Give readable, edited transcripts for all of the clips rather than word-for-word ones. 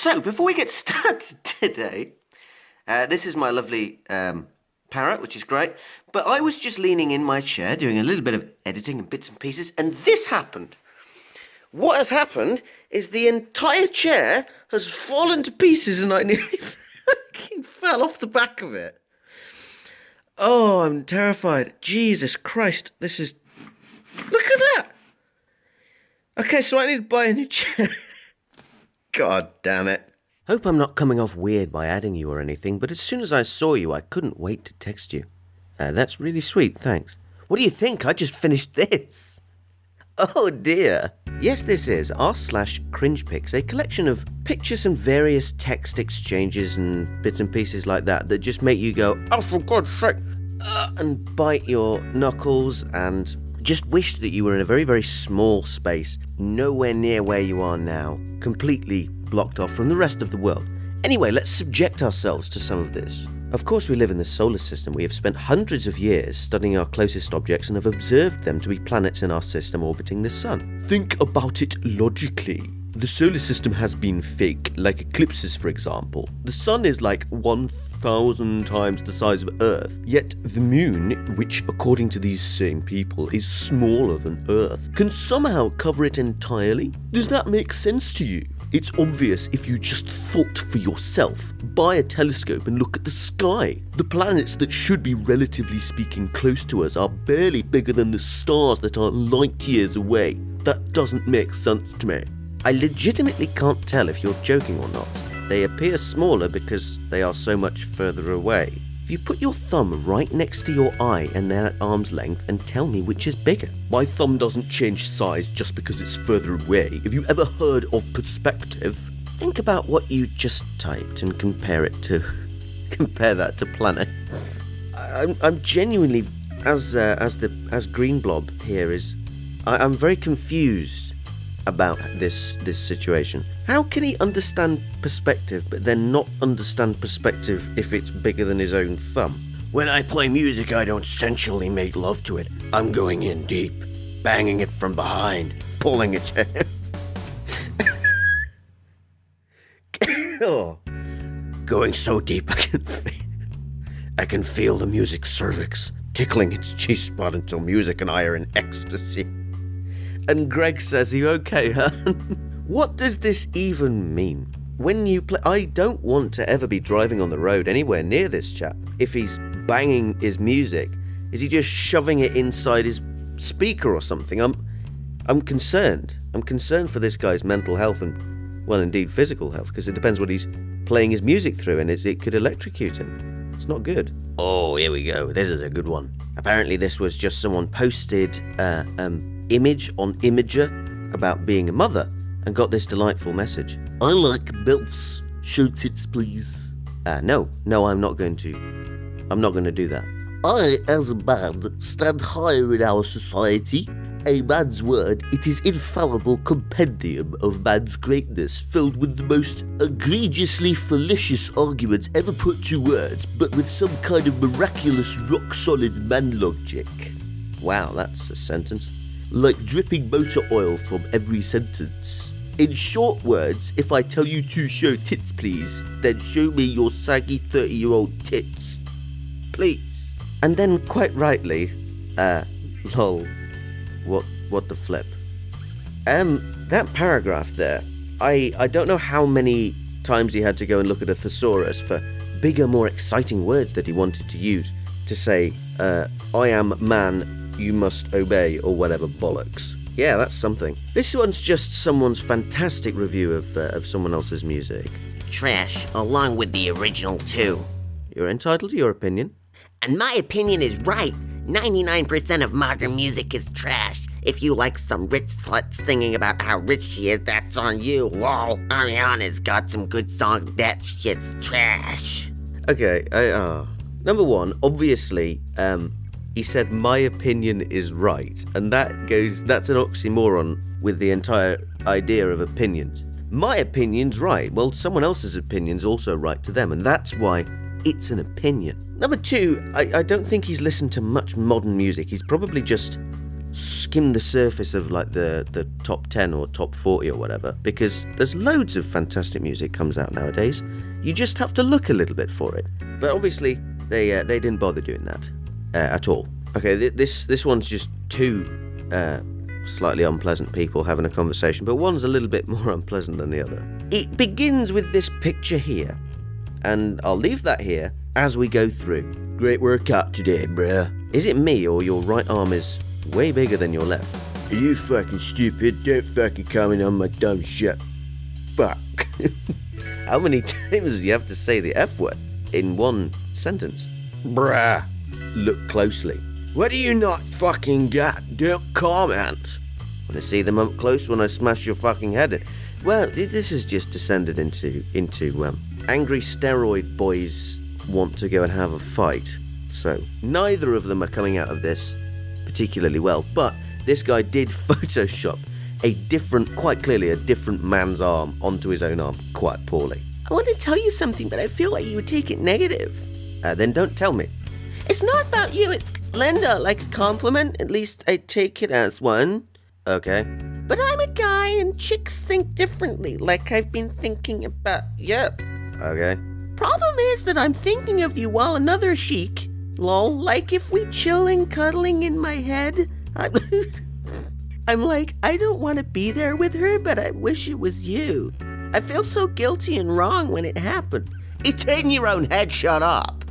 So, before we get started today, this is my lovely parrot, which is great, but I was just leaning in my chair doing a little bit of editing and bits and pieces, and this happened. What has happened is the entire chair has fallen to pieces and I nearly fucking fell off the back of it. Oh, I'm terrified. Jesus Christ, this is... Look at that! Okay, so I need to buy a new chair. God damn it. Hope I'm not coming off weird by adding you or anything, but as soon as I saw you, I couldn't wait to text you. That's really sweet, thanks. What do you think? I just finished this. Oh dear. Yes, this is r/cringepics, a collection of pictures and various text exchanges and bits and pieces like that just make you go, oh, for God's sake, and bite your knuckles and just wish that you were in a very, very small space, nowhere near where you are now, completely blocked off from the rest of the world. Anyway, let's subject ourselves to some of this. Of course, we live in the solar system. We have spent hundreds of years studying our closest objects and have observed them to be planets in our system orbiting the sun. Think about it logically. The solar system has been fake, like eclipses for example. The sun is like 1,000 times the size of Earth, yet the moon, which according to these same people is smaller than Earth, can somehow cover it entirely? Does that make sense to you? It's obvious if you just thought for yourself. Buy a telescope and look at the sky. The planets that should be relatively speaking close to us are barely bigger than the stars that are light years away. That doesn't make sense to me. I legitimately can't tell if you're joking or not. They appear smaller because they are so much further away. If you put your thumb right next to your eye and they're at arm's length and tell me which is bigger. My thumb doesn't change size just because it's further away. Have you ever heard of perspective? Think about what you just typed and compare that to planets. I'm genuinely, as Green Blob here is, I'm very confused about this situation. How can he understand perspective but then not understand perspective if it's bigger than his own thumb? When I play music, I don't sensually make love to it. I'm going in deep, banging it from behind, pulling its hair. Oh, going so deep I can feel the music's cervix, tickling its G-spot until music and I are in ecstasy. And Greg says, you okay, huh? What does this even mean? When you play, I don't want to ever be driving on the road anywhere near this chap. If he's banging his music, is he just shoving it inside his speaker or something? I'm concerned. I'm concerned for this guy's mental health and, well, indeed physical health, because it depends what he's playing his music through, and it could electrocute him. It's not good. Oh, here we go. This is a good one. Apparently this was just someone posted image on Imager about being a mother and got this delightful message. I like MILFs. Show tits, please. No, I'm not going to do that. I, as a man, stand higher in our society. A man's word, it is infallible compendium of man's greatness, filled with the most egregiously fallacious arguments ever put to words, but with some kind of miraculous rock-solid man logic. Wow, that's a sentence. Like dripping motor oil from every sentence. In short words, if I tell you to show tits please, then show me your saggy 30-year-old tits. Please. And then quite rightly, lol, what the flip. That paragraph there, I don't know how many times he had to go and look at a thesaurus for bigger, more exciting words that he wanted to use to say, I am man, you must obey, or whatever bollocks. Yeah, that's something. This one's just someone's fantastic review of someone else's music. Trash, along with the original too. You're entitled to your opinion. And my opinion is right. 99% of modern music is trash. If you like some rich slut singing about how rich she is, that's on you, lol. Ariana's got some good songs, that shit's trash. Okay, number one, obviously, he said, my opinion is right, and that's an oxymoron with the entire idea of opinions. My opinion's right. Well, someone else's opinion's also right to them, and that's why it's an opinion. Number two, I don't think he's listened to much modern music. He's probably just skim the surface of like the top 10 or top 40 or whatever, because there's loads of fantastic music comes out nowadays. You just have to look a little bit for it. But obviously they didn't bother doing that at all. Okay, this one's just two slightly unpleasant people having a conversation, but one's a little bit more unpleasant than the other. It begins with this picture here, and I'll leave that here as we go through. Great workout today, bruh. Is it me, or your right arm is way bigger than your left? Are you fucking stupid? Don't fucking comment on my dumb shit. Fuck. How many times do you have to say the F word in one sentence? Bruh. Look closely. What do you not fucking get? Don't comment. Want to see them up close when I smash your fucking head in? Well, this has just descended into angry steroid boys want to go and have a fight. So, neither of them are coming out of this particularly well, but this guy did Photoshop quite clearly a different man's arm onto his own arm quite poorly. I want to tell you something, but I feel like you would take it negative. Then don't tell me. It's not about you, it's Linda, like a compliment. At least I take it as one. Okay. But I'm a guy and chicks think differently, like I've been thinking about you. Okay. Problem is that I'm thinking of you while another chic, lol, like if we chilling, cuddling in my head. I'm like, I don't want to be there with her, but I wish it was you. I feel so guilty and wrong when it happened. It's in your own head, shut up.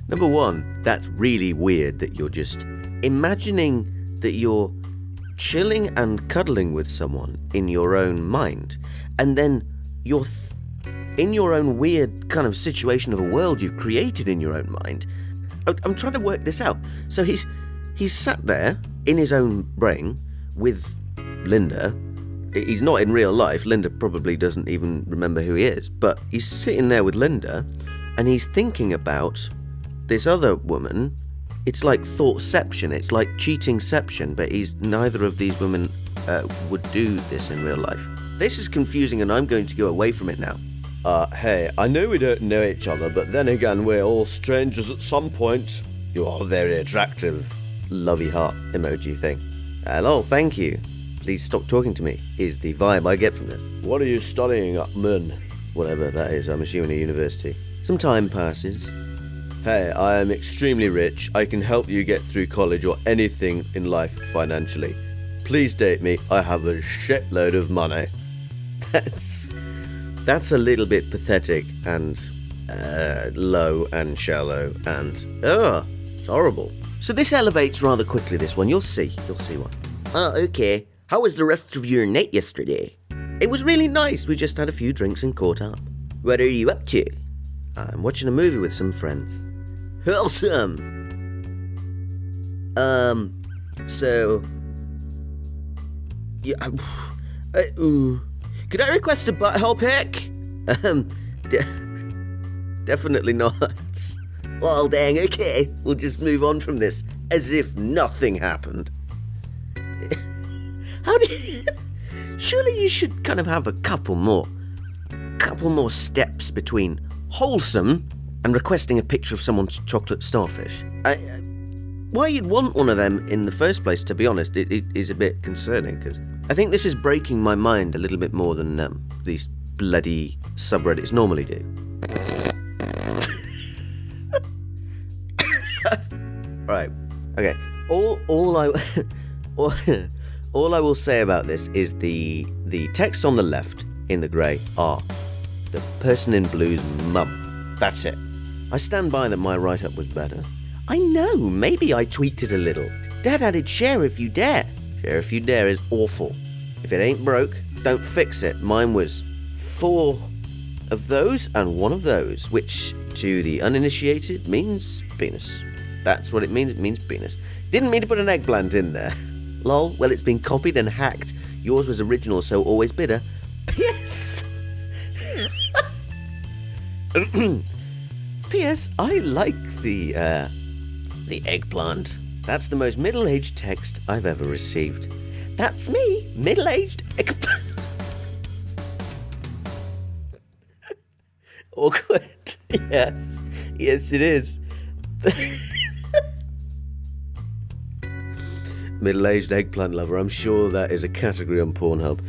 Number one, that's really weird that you're just imagining that you're chilling and cuddling with someone in your own mind, and then you're in your own weird kind of situation of a world you've created in your own mind. I'm trying to work this out. So he's sat there in his own brain with Linda. He's not in real life. Linda probably doesn't even remember who he is, but he's sitting there with Linda and he's thinking about this other woman. It's like thoughtception. It's like cheatingception, but neither of these women would do this in real life. This is confusing and I'm going to go away from it now. Hey, I know we don't know each other, but then again, we're all strangers at some point. You are very attractive. Lovey heart emoji thing. Hello, thank you. Please stop talking to me, is the vibe I get from this. What are you studying at Mun? Whatever that is, I'm assuming a university. Some time passes. Hey, I am extremely rich. I can help you get through college or anything in life financially. Please date me. I have a shitload of money. That's a little bit pathetic and low and shallow and it's horrible. So this elevates rather quickly, this one. You'll see why. Oh, okay. How was the rest of your night yesterday? It was really nice. We just had a few drinks and caught up. What are you up to? I'm watching a movie with some friends. Wholesome. So... Yeah, could I request a butthole pic? Definitely not. Well, dang, okay. We'll just move on from this as if nothing happened. Surely you should kind of have a couple more steps between wholesome and requesting a picture of someone's chocolate starfish. Why you'd want one of them in the first place, to be honest, it is a bit concerning, because I think this is breaking my mind a little bit more than these bloody subreddits normally do. Right. Okay. All I will say about this is the text on the left in the grey are the person in blue's mum. That's it. I stand by that my write-up was better. I know, maybe I tweaked it a little. Dad added share if you dare. Share if you dare is awful. If it ain't broke, don't fix it. Mine was 4 of those and 1 of those, which to the uninitiated means penis. That's what it means. It means penis. Didn't mean to put an eggplant in there. Lol, well, it's been copied and hacked. Yours was original, so always bitter. P.S. P.S. I like the eggplant. That's the most middle-aged text I've ever received. That's me, middle-aged eggplant. Awkward. Yes, it is. middle-aged eggplant lover. I'm sure that is a category on Pornhub.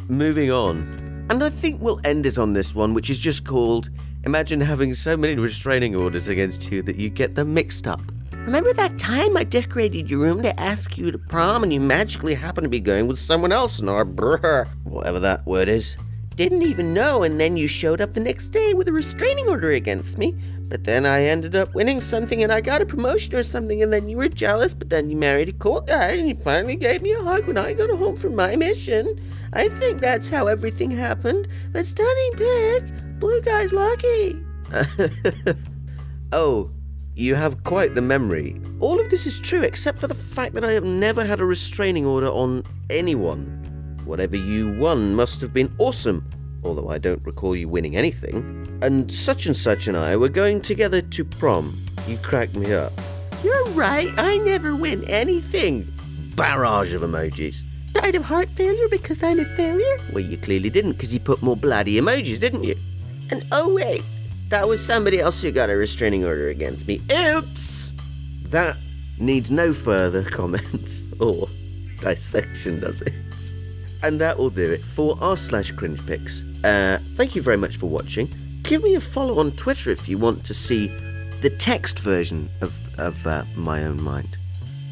Moving on. And I think we'll end it on this one, which is just called, imagine having so many restraining orders against you that you get them mixed up. Remember that time I decorated your room to ask you to prom and you magically happened to be going with someone else in our brr? Whatever that word is. Didn't even know, and then you showed up the next day with a restraining order against me. But then I ended up winning something and I got a promotion or something, and then you were jealous, but then you married a cool guy and you finally gave me a hug when I got home from my mission. I think that's how everything happened. But stunning pic, blue guy's lucky. Oh, you have quite the memory. All of this is true except for the fact that I have never had a restraining order on anyone. Whatever you won must have been awesome, although I don't recall you winning anything. And such and I were going together to prom. You cracked me up. You're right, I never win anything. Barrage of emojis. Died of heart failure because I'm a failure? Well, you clearly didn't, because you put more bloody emojis, didn't you? And oh wait, that was somebody else who got a restraining order against me. Oops! That needs no further comments or dissection, does it? And that will do it for r/cringepics. Thank you very much for watching. Give me a follow on Twitter if you want to see the text version of my own mind.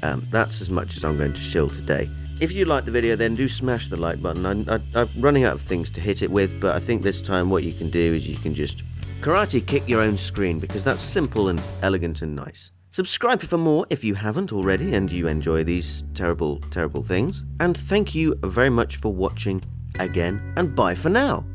That's as much as I'm going to shill today. If you liked the video, then do smash the like button. I'm running out of things to hit it with, but I think this time what you can do is you can just karate kick your own screen, because that's simple and elegant and nice. Subscribe for more if you haven't already and you enjoy these terrible, terrible things. And thank you very much for watching again, and bye for now.